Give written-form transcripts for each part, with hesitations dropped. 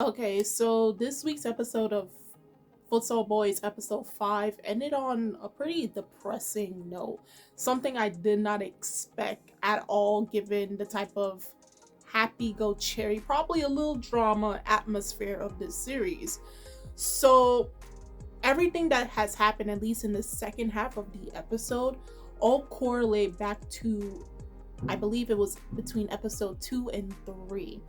Okay, so this week's episode of Futsal Boys, episode 5, ended on a pretty depressing note. Something I did not expect at all, given the type of happy go cherry, probably a little drama atmosphere of this series. So, everything that has happened, at least in the second half of the episode, all correlate back to, I believe it was between episode 2 and 3.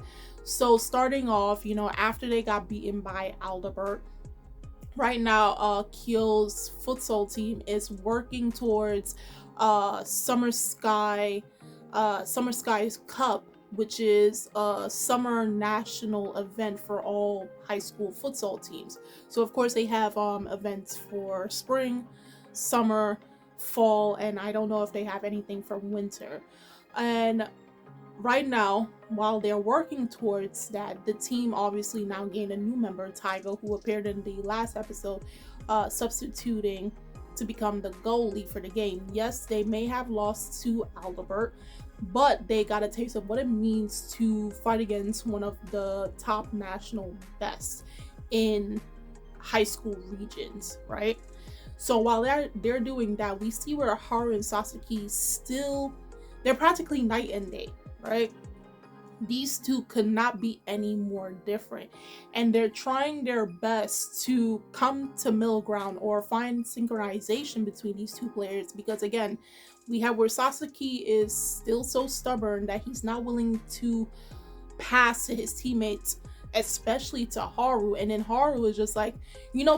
So starting off, after they got beaten by Aldebert, right now, Kyo's futsal team is working towards Summer Sky's Cup, which is a summer national event for all high school futsal teams. So of course they have events for spring, summer, fall, and I don't know if they have anything for winter. And right now, while they're working towards that, the team obviously now gained a new member, Tygo, who appeared in the last episode, substituting to become the goalie for the game. Yes, they may have lost to Aldebert, but they got a taste of what it means to fight against one of the top national best in high school regions, right? So while they're doing that, we see where Haru and Sasaki still, they're practically night and day, right? These two could not be any more different, and they're trying their best to come to middle ground or find synchronization between these two players, because again, we have where Sasaki is still so stubborn that he's not willing to pass to his teammates, especially to Haru. And then Haru is just like,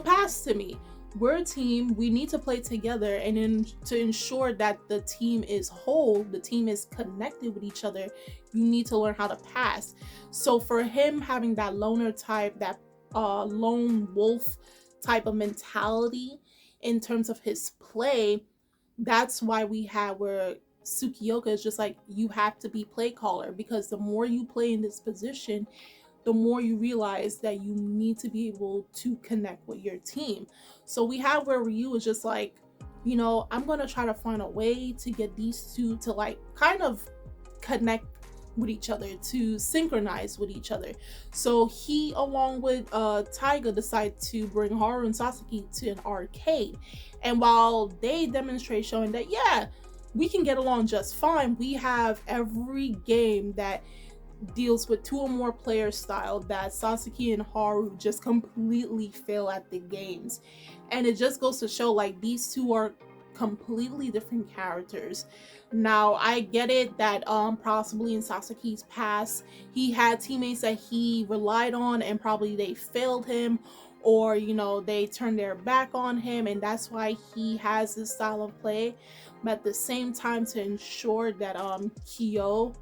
pass to me. We're a team. We need to play together. And then to ensure that the team is whole, the team is connected with each other, you need to learn how to pass. So for him having that loner type, that lone wolf type of mentality in terms of his play, that's why we have where Tsukioka is just like, you have to be play caller, because the more you play in this position, the more you realize that you need to be able to connect with your team. So we have where Ryu is just like, I'm going to try to find a way to get these two to like kind of connect with each other, to synchronize with each other. So he, along with Taiga, decide to bring Haru and Sasaki to an arcade. And while they demonstrate showing that, yeah, we can get along just fine, we have every game that deals with two or more player style that Sasaki and Haru just completely fail at the games. And it just goes to show like these two are completely different characters. Now I get it that possibly in Sasaki's past he had teammates that he relied on and probably they failed him, or they turned their back on him, and that's why he has this style of play. But at the same time, to ensure that Kyo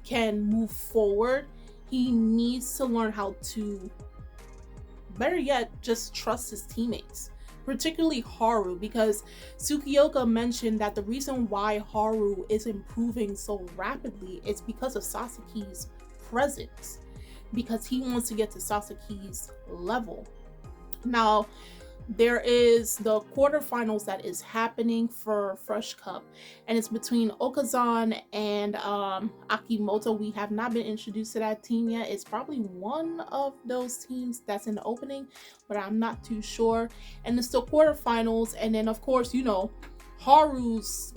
can move forward, he needs to learn how to, better yet, just trust his teammates, particularly Haru, because Tsukioka mentioned that the reason why Haru is improving so rapidly is because of Sasaki's presence, because he wants to get to Sasaki's level. Now, there is the quarterfinals that is happening for Fresh Cup, and it's between Okazan and Akimoto. We have not been introduced to that team yet. It's probably one of those teams that's in the opening, but I'm not too sure. And it's the quarterfinals, and then of course, Haru's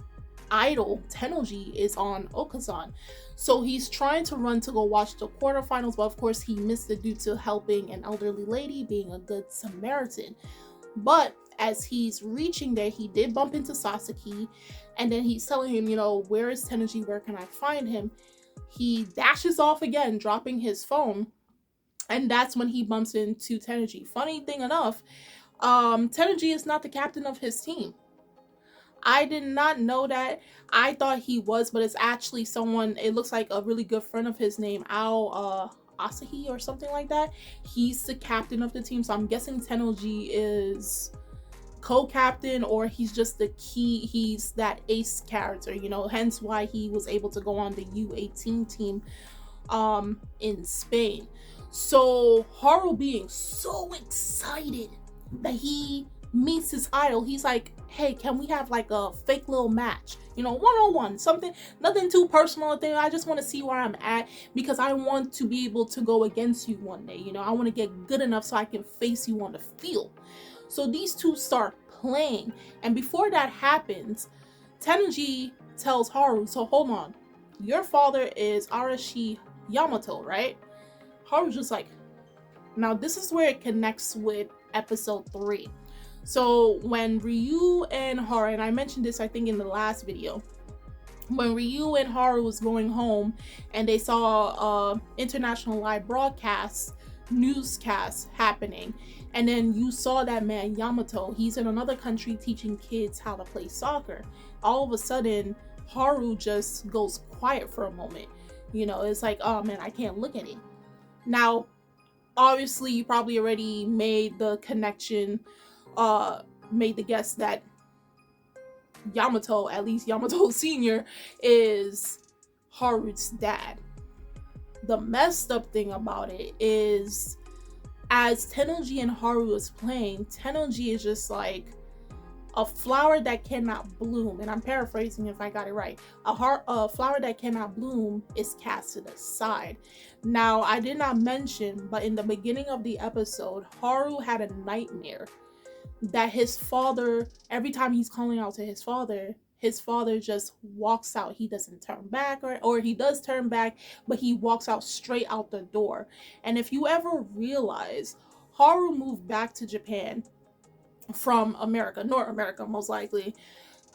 idol Tenoji is on Okazan. So he's trying to run to go watch the quarterfinals, but of course he missed it due to helping an elderly lady, being a good Samaritan. But as he's reaching there, he did bump into Sasaki, and then he's telling him, where is Tenoji? Where can I find him? He dashes off again, dropping his phone, and that's when he bumps into Tenoji. Funny thing enough, Tenoji is not the captain of his team. I did not know that. I thought he was, but it's actually someone, it looks like a really good friend of his named Asahi or something like that. He's the captain of the team, so I'm guessing Tenoji is co-captain, or he's just the key, he's that ace character, hence why he was able to go on the U18 team in Spain. So Haru being so excited that he meets his idol, he's like, hey, can we have like a fake little match? You know, 1-on-1, something, nothing too personal thing. I just want to see where I'm at because I want to be able to go against you one day. You know, I want to get good enough so I can face you on the field. So these two start playing. And before that happens, Tenji tells Haru, so hold on, your father is Arashi Yamato, right? Haru's just like, now this is where it connects with episode 3. So when Ryu and Haru, and I mentioned this I think in the last video, when Ryu and Haru was going home and they saw international live broadcast newscast happening, and then you saw that man Yamato, he's in another country teaching kids how to play soccer. All of a sudden Haru just goes quiet for a moment. You know, it's like, oh man, I can't look at him. Now obviously you probably already made the connection, made the guess that Yamato, at least Yamato Sr., is Haru's dad. The messed up thing about it is, as Tennoji and Haru is playing, Tennoji is just like a flower that cannot bloom, and I'm paraphrasing if I got it right. A flower that cannot bloom is casted aside. Now, I did not mention, but in the beginning of the episode, Haru had a nightmare that his father, every time he's calling out to his father just walks out. He doesn't turn back, or he does turn back, but he walks out straight out the door. And if you ever realize, Haru moved back to Japan from America, North America most likely,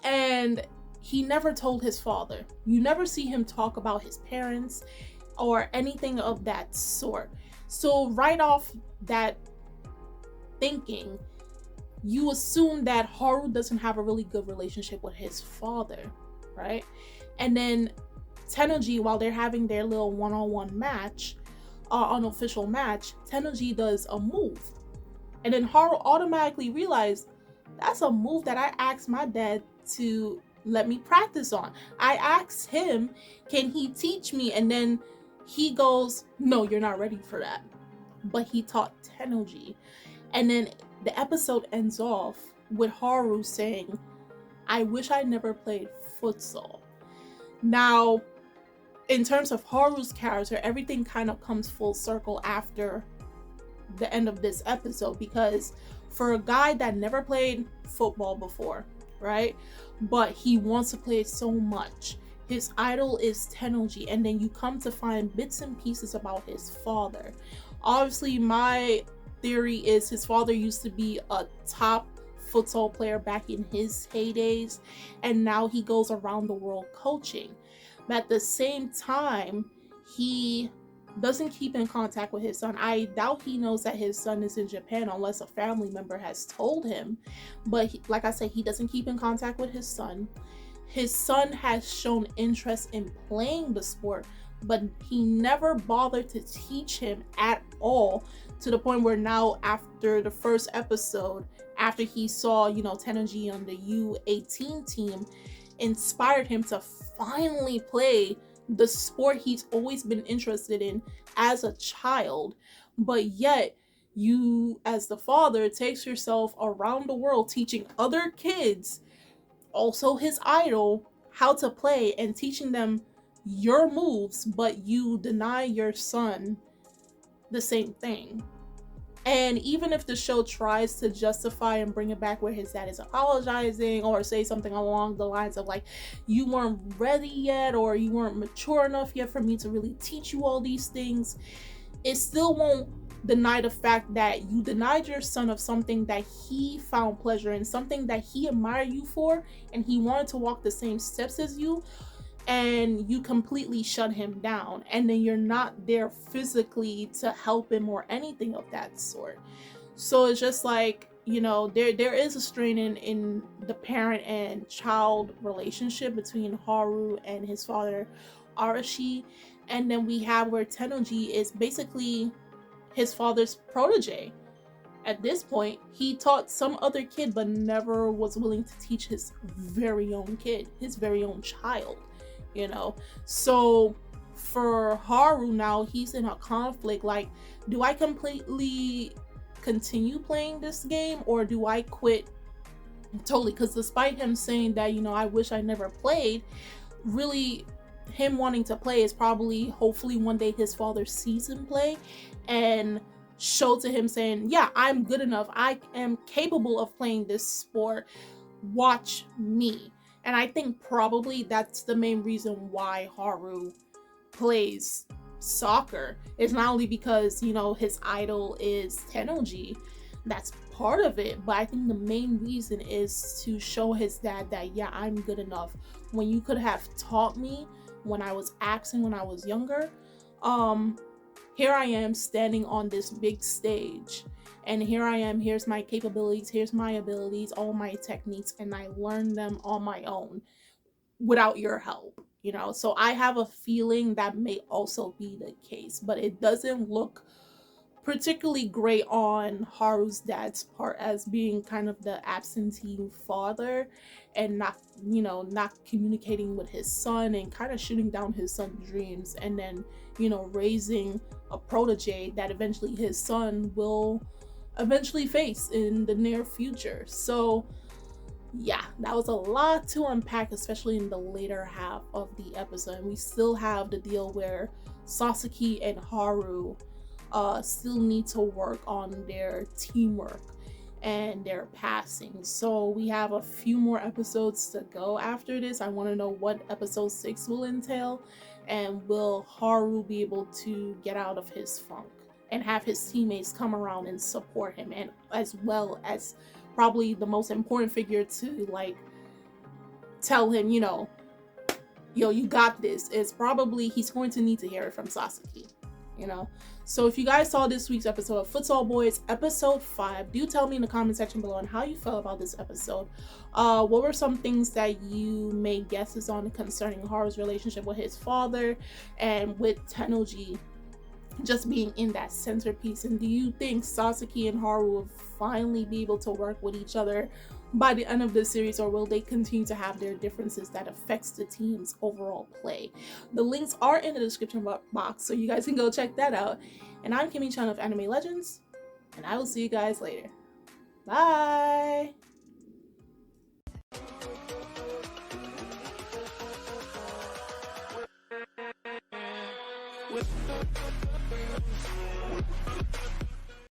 and he never told his father. You never see him talk about his parents or anything of that sort. So right off that thinking, you assume that Haru doesn't have a really good relationship with his father, right? And then Tennoji, while they're having their little one-on-one match, unofficial match, Tennoji does a move. And then Haru automatically realized, that's a move that I asked my dad to let me practice on. I asked him, can he teach me? And then he goes, no, you're not ready for that. But he taught Tennoji. And then the episode ends off with Haru saying, I wish I never played futsal. Now, in terms of Haru's character, everything kind of comes full circle after the end of this episode, because for a guy that never played football before, right, but he wants to play it so much, his idol is Tennoji, and then you come to find bits and pieces about his father. Obviously, my theory is his father used to be a top futsal player back in his heydays, and now he goes around the world coaching. But at the same time, he doesn't keep in contact with his son. I doubt he knows that his son is in Japan unless a family member has told him. But like I said, he doesn't keep in contact with his son. His son has shown interest in playing the sport, but he never bothered to teach him at all, to the point where now, after the first episode, after he saw, you know, Tennoji on the U18 team, inspired him to finally play the sport he's always been interested in as a child. But yet, you, as the father, takes yourself around the world teaching other kids, also his idol, how to play and teaching them your moves, but you deny your son the same thing. And even if the show tries to justify and bring it back where his dad is apologizing, or say something along the lines of like, you weren't ready yet, or you weren't mature enough yet for me to really teach you all these things, it still won't deny the fact that you denied your son of something that he found pleasure in, something that he admired you for, and he wanted to walk the same steps as you, and you completely shut him down, and then you're not there physically to help him or anything of that sort. So it's just like, you know, there is a strain in the parent and child relationship between Haru and his father Arashi. And then we have where Tennoji is basically his father's protege. At this point, he taught some other kid, but never was willing to teach his very own kid, his very own child, you know? So for Haru now, he's in a conflict, like, do I completely continue playing this game or do I quit totally? Because despite him saying that, you know, I wish I never played, really him wanting to play is probably hopefully one day his father sees him play and show to him saying, yeah, I'm good enough, I am capable of playing this sport, watch me. And I think probably that's the main reason why Haru plays soccer. It's not only because, you know, his idol is Tennoji, that's part of it, but I think the main reason is to show his dad that, yeah, I'm good enough. When you could have taught me when I was acting when I was younger, here I am standing on this big stage, and here I am, here's my capabilities, here's my abilities, all my techniques, and I learned them on my own without your help, you know. So I have a feeling that may also be the case, but it doesn't look particularly great on Haru's dad's part as being kind of the absentee father and not, you know, not communicating with his son and kind of shooting down his son's dreams, and then, you know, raising a protege that eventually his son will eventually face in the near future. So yeah, that was a lot to unpack, especially in the later half of the episode. And we still have the deal where Sasaki and Haru still need to work on their teamwork and their passing. So we have a few more episodes to go after this. I want to know what episode 6 will entail, and will Haru be able to get out of his funk and have his teammates come around and support him, and as well as probably the most important figure to like tell him, you know, yo, you got this, is probably he's going to need to hear it from Sasaki, you know. So if you guys saw this week's episode of Futsal Boys episode 5, do tell me in the comment section below on how you felt about this episode. What were some things that you made guesses on concerning Haru's relationship with his father and with Tennoji just being in that centerpiece? And do you think Sasaki and Haru will finally be able to work with each other by the end of the series, or will they continue to have their differences that affects the team's overall play? The links are in the description box, so you guys can go check that out. And I'm Kimmy Chan of Anime Legends, and I will see you guys later. Bye! With